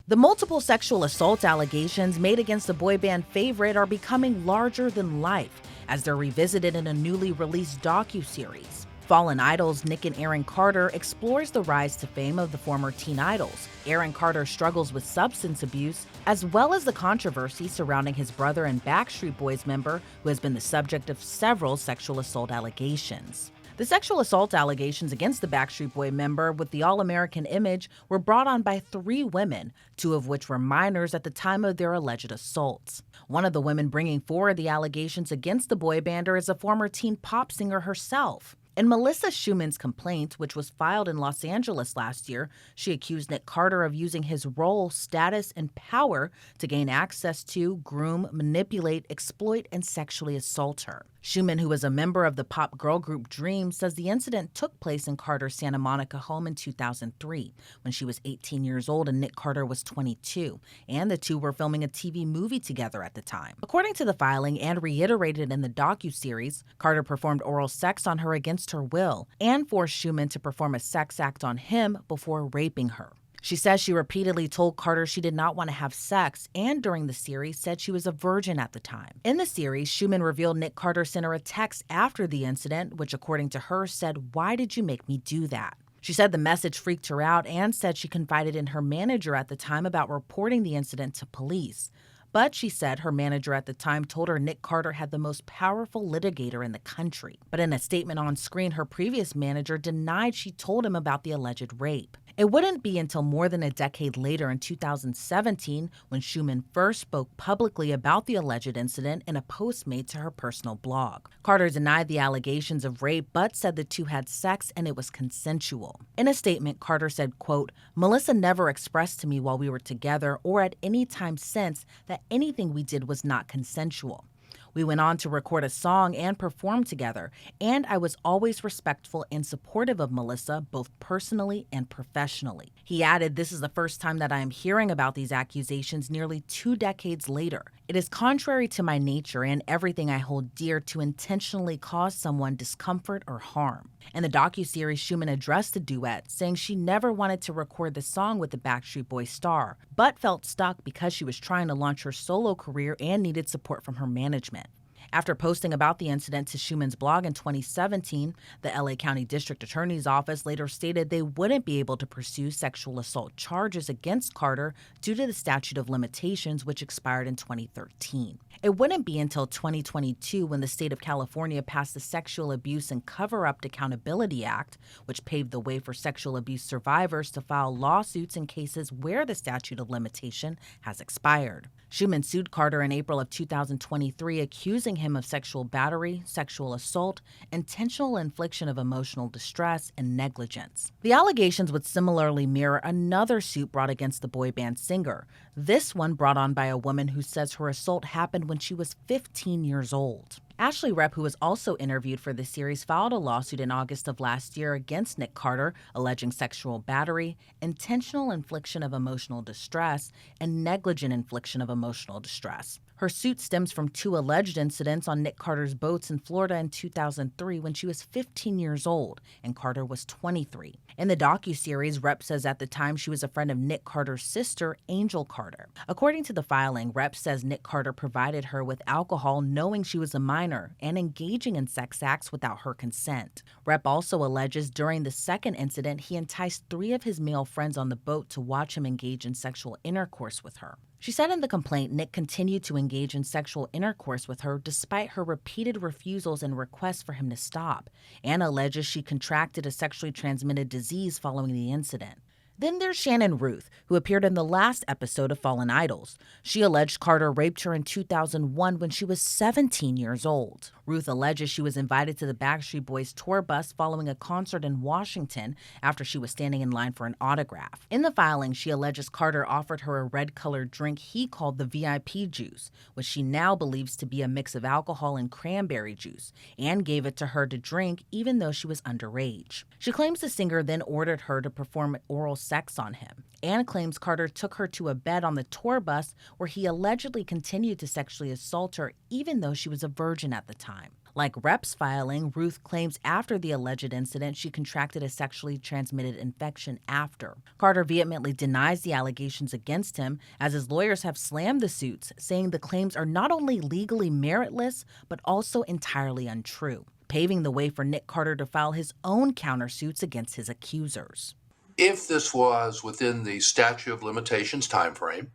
The multiple sexual assault allegations made against the boy band favorite are becoming larger than life as they're revisited in a newly released docuseries. Fallen Idols' Nick and Aaron Carter explores the rise to fame of the former teen idols. Aaron Carter struggles with substance abuse, as well as the controversy surrounding his brother and Backstreet Boys member who has been the subject of several sexual assault allegations. The sexual assault allegations against the Backstreet Boy member with the All-American image were brought on by 3 women, 2 of which were minors at the time of their alleged assaults. One of the women bringing forward the allegations against the boy bander is a former teen pop singer herself. In Melissa Schumann's complaint, which was filed in Los Angeles last year, she accused Nick Carter of using his role, status, and power to gain access to, groom, manipulate, exploit, and sexually assault her. Schumann, who is a member of the pop girl group Dream, says the incident took place in Carter's Santa Monica home in 2003, when she was 18 years old and Nick Carter was 22, and the two were filming a TV movie together at the time. According to the filing and reiterated in the docuseries, Carter performed oral sex on her against her will and forced Schumann to perform a sex act on him before raping her. She says she repeatedly told Carter she did not want to have sex and during the series said she was a virgin at the time. In the series, Schumann revealed Nick Carter sent her a text after the incident, which according to her said, "Why did you make me do that?" She said the message freaked her out and said she confided in her manager at the time about reporting the incident to police. But she said her manager at the time told her Nick Carter had the most powerful litigator in the country. But in a statement on screen, her previous manager denied she told him about the alleged rape. It wouldn't be until more than a decade later in 2017 when Schumann first spoke publicly about the alleged incident in a post made to her personal blog. Carter denied the allegations of rape but said the two had sex and it was consensual. In a statement, Carter said, quote, "Melissa never expressed to me while we were together or at any time since that anything we did was not consensual. We went on to record a song and perform together, and I was always respectful and supportive of Melissa, both personally and professionally." He added, "This is the first time that I am hearing about these accusations nearly 2 decades later. It is contrary to my nature and everything I hold dear to intentionally cause someone discomfort or harm." In the docuseries, Schumann addressed the duet, saying she never wanted to record the song with the Backstreet Boy star, but felt stuck because she was trying to launch her solo career and needed support from her management. After posting about the incident to Schumann's blog in 2017, the LA County District Attorney's Office later stated they wouldn't be able to pursue sexual assault charges against Carter due to the statute of limitations, which expired in 2013. It wouldn't be until 2022 when the state of California passed the Sexual Abuse and Cover-Up Accountability Act, which paved the way for sexual abuse survivors to file lawsuits in cases where the statute of limitation has expired. Schumann sued Carter in April of 2023, accusing him of sexual battery, sexual assault, intentional infliction of emotional distress, and negligence. The allegations would similarly mirror another suit brought against the boy band singer, this one brought on by a woman who says her assault happened when she was 15 years old. Ashley Repp, who was also interviewed for this series, filed a lawsuit in August of last year against Nick Carter, alleging sexual battery, intentional infliction of emotional distress, and negligent infliction of emotional distress. Her suit stems from 2 alleged incidents on Nick Carter's boats in Florida in 2003 when she was 15 years old and Carter was 23. In the docuseries, Repp says at the time she was a friend of Nick Carter's sister, Angel Carter. According to the filing, Repp says Nick Carter provided her with alcohol knowing she was a minor and engaging in sex acts without her consent. Repp also alleges during the second incident he enticed 3 of his male friends on the boat to watch him engage in sexual intercourse with her. She said in the complaint Nick continued to engage in sexual intercourse with her despite her repeated refusals and requests for him to stop, and alleges she contracted a sexually transmitted disease following the incident. Then there's Shannon Ruth, who appeared in the last episode of Fallen Idols. She alleged Carter raped her in 2001 when she was 17 years old. Ruth alleges she was invited to the Backstreet Boys tour bus following a concert in Washington after she was standing in line for an autograph. In the filing, she alleges Carter offered her a red-colored drink he called the VIP juice, which she now believes to be a mix of alcohol and cranberry juice, and gave it to her to drink even though she was underage. She claims the singer then ordered her to perform oral sex on him, and claims Carter took her to a bed on the tour bus where he allegedly continued to sexually assault her even though she was a virgin at the time. Like Rep's filing, Ruth claims after the alleged incident she contracted a sexually transmitted infection after. Carter vehemently denies the allegations against him, as his lawyers have slammed the suits, saying the claims are not only legally meritless, but also entirely untrue, paving the way for Nick Carter to file his own countersuits against his accusers. If this was within the statute of limitations timeframe,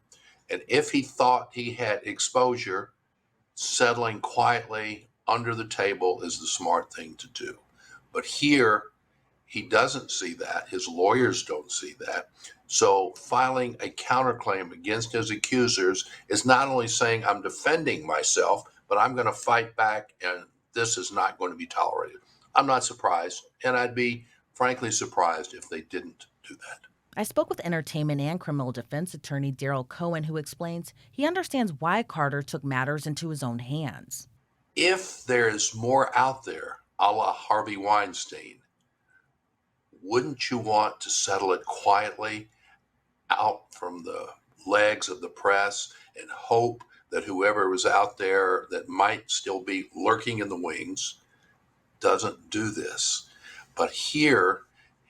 and if he thought he had exposure, settling quietly under the table is the smart thing to do. But here, he doesn't see that. His lawyers don't see that. So filing a counterclaim against his accusers is not only saying I'm defending myself, but I'm going to fight back, and this is not going to be tolerated. I'm not surprised, and I'd be frankly surprised if they didn't do that. I spoke with entertainment and criminal defense attorney Daryl Cohen, who explains he understands why Carter took matters into his own hands. If there's more out there, a la Harvey Weinstein, wouldn't you want to settle it quietly out from the legs of the press and hope that whoever was out there that might still be lurking in the wings doesn't do this? But here,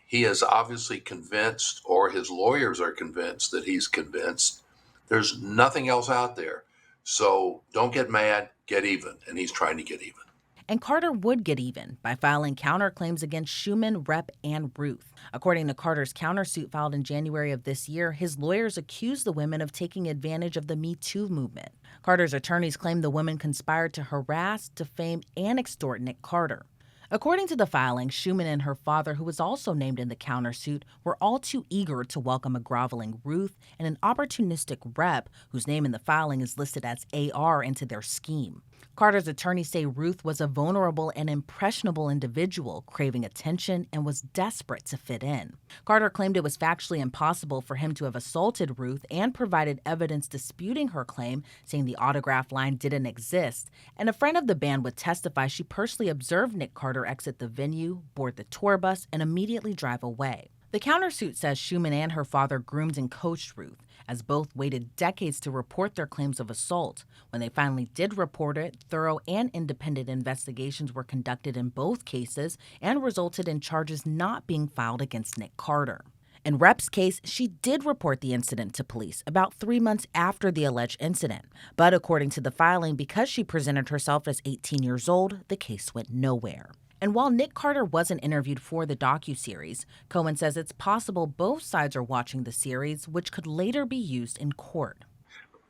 he is obviously convinced, or his lawyers are convinced that he's convinced. There's nothing else out there. So don't get mad, get even. And he's trying to get even. And Carter would get even by filing counterclaims against Schumann, Rep, and Ruth. According to Carter's countersuit filed in January of this year, his lawyers accused the women of taking advantage of the Me Too movement. Carter's attorneys claim the women conspired to harass, defame, and extort Nick Carter. According to the filing, Schumann and her father, who was also named in the countersuit, were all too eager to welcome a groveling Ruth and an opportunistic Rep, whose name in the filing is listed as AR, into their scheme. Carter's attorneys say Ruth was a vulnerable and impressionable individual, craving attention and was desperate to fit in. Carter claimed it was factually impossible for him to have assaulted Ruth and provided evidence disputing her claim, saying the autograph line didn't exist. And a friend of the band would testify she personally observed Nick Carter exit the venue, board the tour bus, and immediately drive away. The countersuit says Schumann and her father groomed and coached Ruth, as both waited decades to report their claims of assault. When they finally did report it, thorough and independent investigations were conducted in both cases and resulted in charges not being filed against Nick Carter. In Rep's case, she did report the incident to police about 3 months after the alleged incident. But according to the filing, because she presented herself as 18 years old, the case went nowhere. And while Nick Carter wasn't interviewed for the docuseries, Cohen says it's possible both sides are watching the series, which could later be used in court.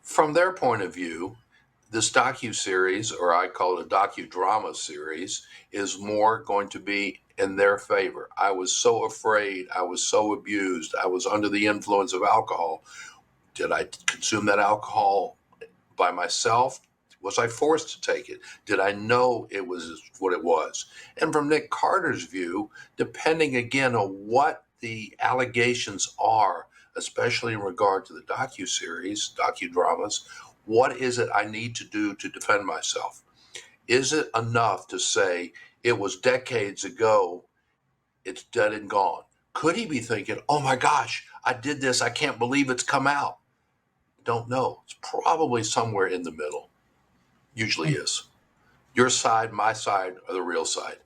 From their point of view, this docuseries, or I call it a docudrama series, is more going to be in their favor. I was so afraid. I was so abused. I was under the influence of alcohol. Did I consume that alcohol by myself? Was I forced to take it? Did I know it was what it was? And from Nick Carter's view, depending again on what the allegations are, especially in regard to the docuseries, docudramas, what is it I need to do to defend myself? Is it enough to say it was decades ago, it's dead and gone? Could he be thinking, oh my gosh, I did this, I can't believe it's come out? Don't know. It's probably somewhere in the middle. Usually is. Your side, my side, are the real side.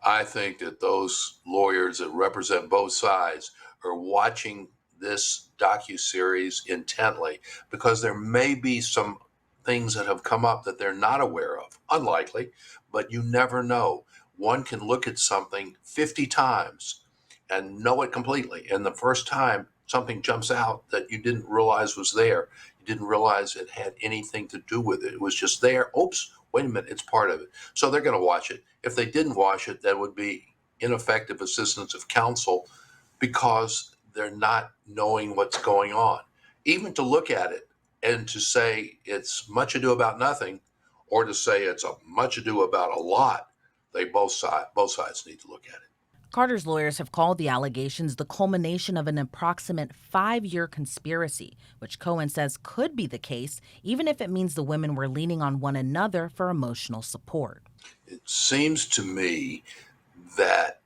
I think that those lawyers that represent both sides are watching this docuseries intently, because there may be some things that have come up that they're not aware of. Unlikely, but you never know. One can look at something 50 times and know it completely. And the first time something jumps out that you didn't realize was there, you didn't realize it had anything to do with it. It was just there. Oops, wait a minute, it's part of it. So they're going to watch it. If they didn't watch it, that would be ineffective assistance of counsel, because they're not knowing what's going on. Even to look at it and to say it's much ado about nothing, or to say it's a much ado about a lot, both sides need to look at it. Carter's lawyers have called the allegations the culmination of an approximate 5-year conspiracy, which Cohen says could be the case, even if it means the women were leaning on one another for emotional support. It seems to me that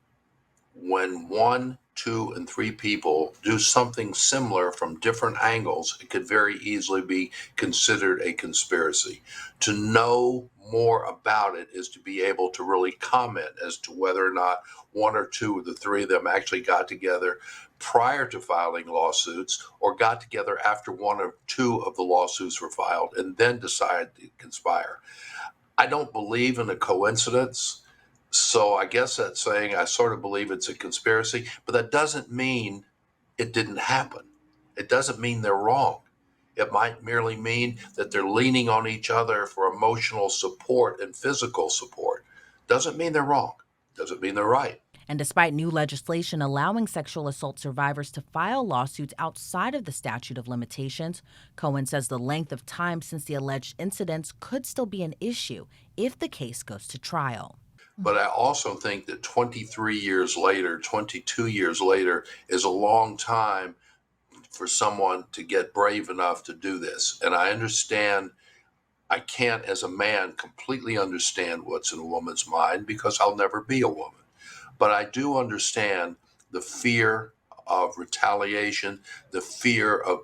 when one, two, and three people do something similar from different angles, it could very easily be considered a conspiracy. To know more about it is to be able to really comment as to whether or not one or two of the three of them actually got together prior to filing lawsuits or got together after one or two of the lawsuits were filed and then decided to conspire. I don't believe in a coincidence. So I guess that's saying I sort of believe it's a conspiracy, but that doesn't mean it didn't happen. It doesn't mean they're wrong. It might merely mean that they're leaning on each other for emotional support and physical support. Doesn't mean they're wrong. Doesn't mean they're right. And despite new legislation allowing sexual assault survivors to file lawsuits outside of the statute of limitations, Cohen says the length of time since the alleged incidents could still be an issue if the case goes to trial. But I also think that 23 years later, 22 years later is a long time for someone to get brave enough to do this. And I understand I can't, as a man, completely understand what's in a woman's mind because I'll never be a woman. But I do understand the fear of retaliation, the fear of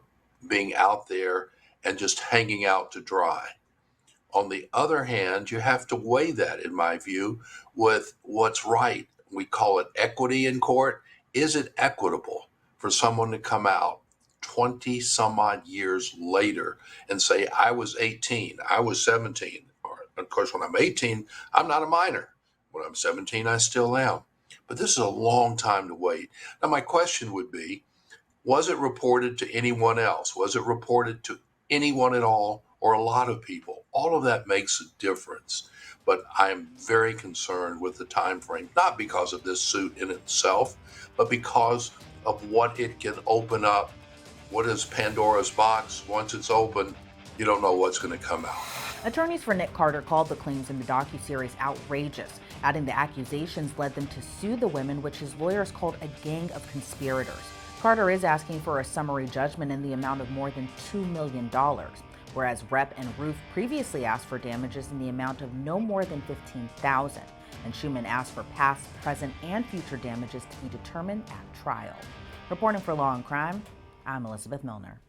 being out there and just hanging out to dry. On the other hand, you have to weigh that, in my view, with what's right. We call it equity in court. Is it equitable for someone to come out 20 some odd years later and say, I was 18, I was 17? Or, of course, when I'm 18, I'm not a minor. When I'm 17, I still am. But this is a long time to wait. Now, my question would be, was it reported to anyone else? Was it reported to anyone at all or a lot of people? All of that makes a difference. But I am very concerned with the time frame, not because of this suit in itself, but because of what it can open up. What is Pandora's box? Once it's open, you don't know what's going to come out. Attorneys for Nick Carter called the claims in the docuseries outrageous, adding the accusations led them to sue the women, which his lawyers called a gang of conspirators. Carter is asking for a summary judgment in the amount of more than $2 million, whereas Rep and Roof previously asked for damages in the amount of no more than $15,000, and Schumann asked for past, present, and future damages to be determined at trial. Reporting for Law and Crime, I'm Elizabeth Millner.